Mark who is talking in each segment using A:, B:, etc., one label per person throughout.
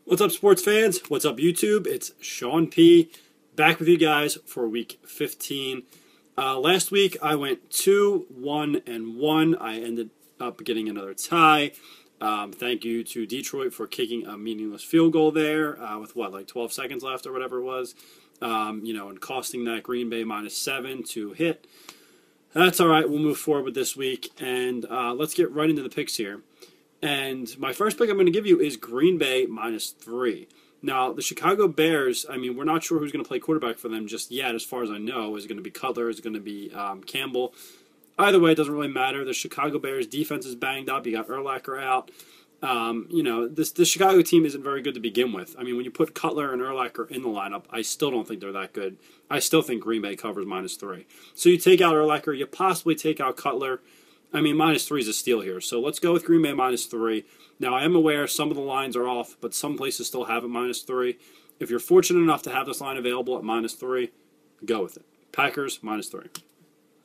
A: What's up, sports fans? What's up, YouTube? It's Sean P. back with you guys for week 15. Last week I went 2-1-1. I ended up getting another tie. Thank you to Detroit for kicking a meaningless field goal there with like 12 seconds left or whatever it was. And costing that Green Bay -7 to hit. That's all right. We'll move forward with this week, and let's get right into the picks here. And my first pick I'm going to give you is Green Bay -3. Now, the Chicago Bears, we're not sure who's going to play quarterback for them just yet, as far as I know. Is it going to be Cutler? Is it going to be Campbell? Either way, it doesn't really matter. The Chicago Bears defense is banged up. You got Urlacher out. This Chicago team isn't very good to begin with. When you put Cutler and Urlacher in the lineup, I still don't think they're that good. I still think Green Bay covers -3. So you take out Urlacher, you possibly take out Cutler. -3 is a steal here. So let's go with Green Bay -3. Now, I am aware some of the lines are off, but some places still have it -3. If you're fortunate enough to have this line available at -3, go with it. Packers -3.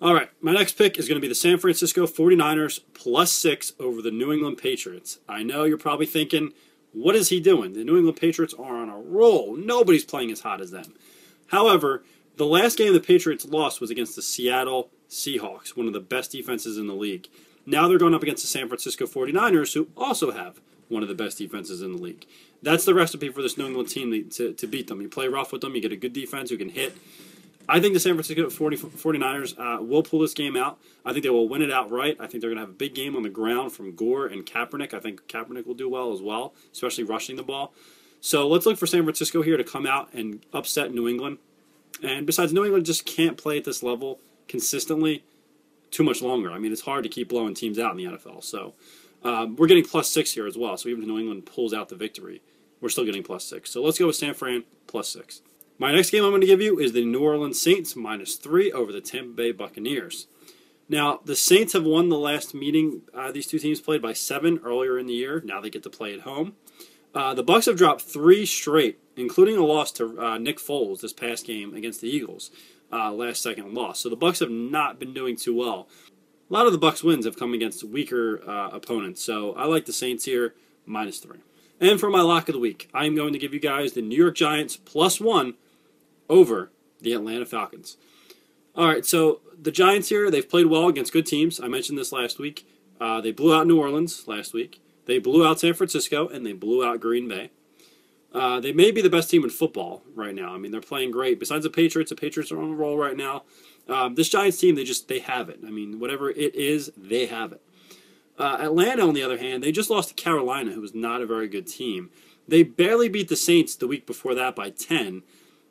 A: All right, my next pick is going to be the San Francisco 49ers +6 over the New England Patriots. I know you're probably thinking, what is he doing? The New England Patriots are on a roll. Nobody's playing as hot as them. However, the last game the Patriots lost was against the Seattle Seahawks, one of the best defenses in the league. Now they're going up against the San Francisco 49ers, who also have one of the best defenses in the league. That's the recipe for this New England team to beat them. You play rough with them, you get a good defense who can hit. I think the San Francisco 49ers will pull this game out. I think they will win it outright. I think they're going to have a big game on the ground from Gore and Kaepernick. I think Kaepernick will do well as well, especially rushing the ball. So let's look for San Francisco here to come out and upset New England. And besides, New England just can't play at this level consistently too much longer. It's hard to keep blowing teams out in the NFL. So we're getting +6 here as well. So even if New England pulls out the victory, we're still getting +6. So let's go with San Fran +6. My next game I'm going to give you is the New Orleans Saints -3 over the Tampa Bay Buccaneers. Now, the Saints have won the last meeting these two teams played by 7 earlier in the year. Now they get to play at home. The Bucs have dropped 3 straight, including a loss to Nick Foles this past game against the Eagles. Last second loss. So the Bucs have not been doing too well. A lot of the Bucs wins have come against weaker opponents. So I like the Saints here -3. And for my lock of the week, I am going to give you guys the New York Giants +1 over the Atlanta Falcons. All right, so the Giants here, they've played well against good teams. I mentioned this last week. They blew out New Orleans last week. They blew out San Francisco, and they blew out Green Bay. They may be the best team in football right now. They're playing great. Besides the Patriots are on a roll right now. This Giants team, they have it. Whatever it is, they have it. Atlanta, on the other hand, they just lost to Carolina, who was not a very good team. They barely beat the Saints the week before that by 10.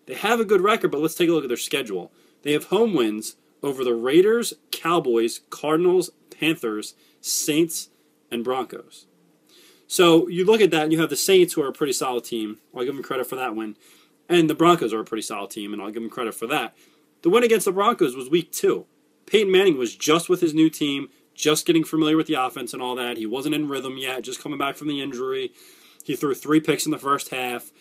A: They have a good record, but let's take a look at their schedule. They have home wins over the Raiders, Cowboys, Cardinals, Panthers, Saints, and Broncos. So you look at that, and you have the Saints, who are a pretty solid team. I'll give them credit for that win. And the Broncos are a pretty solid team, and I'll give them credit for that. The win against the Broncos was week 2. Peyton Manning was just with his new team, just getting familiar with the offense and all that. He wasn't in rhythm yet, just coming back from the injury. He threw 3 picks in the first half.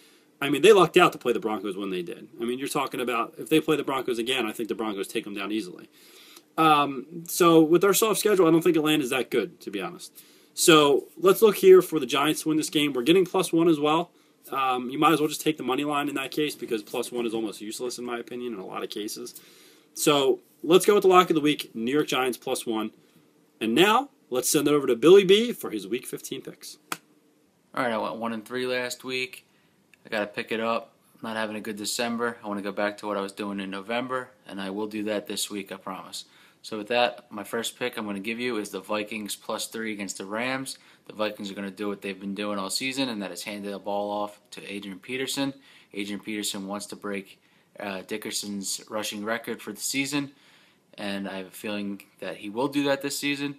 A: They lucked out to play the Broncos when they did. You're talking about if they play the Broncos again, I think the Broncos take them down easily. So with their soft schedule, I don't think Atlanta is that good, to be honest. So let's look here for the Giants to win this game. We're getting +1 as well. You might as well just take the money line in that case because +1 is almost useless in my opinion in a lot of cases. So let's go with the lock of the week, New York Giants +1. And now let's send it over to Billy B for his Week 15 picks.
B: All right, I went 1-3 last week. I got to pick it up. I'm not having a good December. I want to go back to what I was doing in November, and I will do that this week, I promise. So with that, my first pick I'm going to give you is the Vikings +3 against the Rams. The Vikings are going to do what they've been doing all season, and that is hand the ball off to Adrian Peterson. Adrian Peterson wants to break Dickerson's rushing record for the season, and I have a feeling that he will do that this season.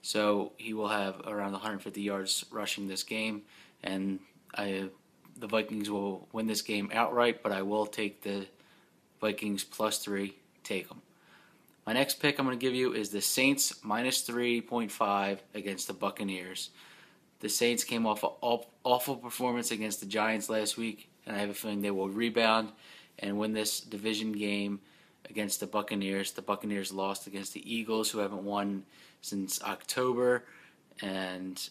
B: So he will have around 150 yards rushing this game, and the Vikings will win this game outright, but I will take the Vikings +3, take them. My next pick I'm going to give you is the Saints -3.5 against the Buccaneers. The Saints came off an awful performance against the Giants last week, and I have a feeling they will rebound and win this division game against the Buccaneers. The Buccaneers lost against the Eagles, who haven't won since October, and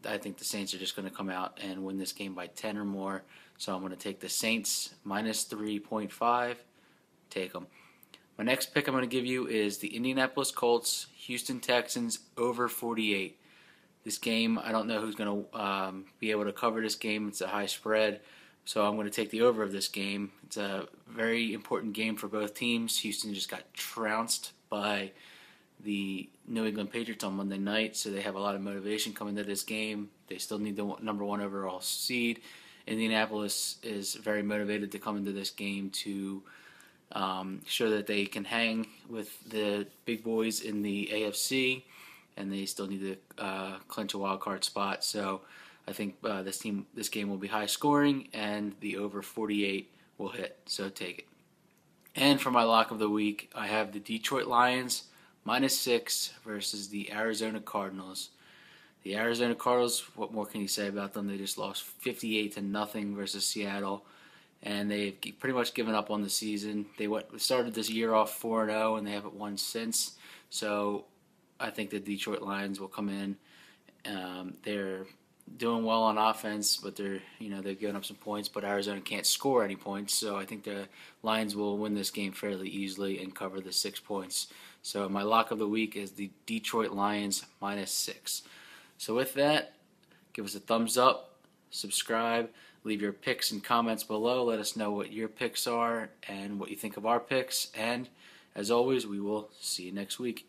B: I think the Saints are just going to come out and win this game by 10 or more. So I'm going to take the Saints minus 3.5. Take them. My next pick I'm going to give you is the Indianapolis Colts, Houston Texans over 48. This game, I don't know who's going to be able to cover this game. It's a high spread, so I'm going to take the over of this game. It's a very important game for both teams. Houston just got trounced by the New England Patriots on Monday night, so they have a lot of motivation coming to this game. They still need the number 1 overall seed. Indianapolis is very motivated to come into this game to show that they can hang with the big boys in the AFC, and they still need to clinch a wild card spot. So I think this game will be high scoring, and the over 48 will hit. So take it. And for my lock of the week, I have the Detroit Lions minus 6 versus the Arizona Cardinals. The Arizona Cardinals, what more can you say about them? They just lost 58-0 versus Seattle, and they've pretty much given up on the season. They started this year off 4-0, and they haven't won since. So I think the Detroit Lions will come in. They're doing well on offense, but they're giving up some points. But Arizona can't score any points, so I think the Lions will win this game fairly easily and cover the 6 points. So my lock of the week is the Detroit Lions minus 6. So with that, give us a thumbs up, subscribe, leave your picks and comments below. Let us know what your picks are and what you think of our picks. And as always, we will see you next week.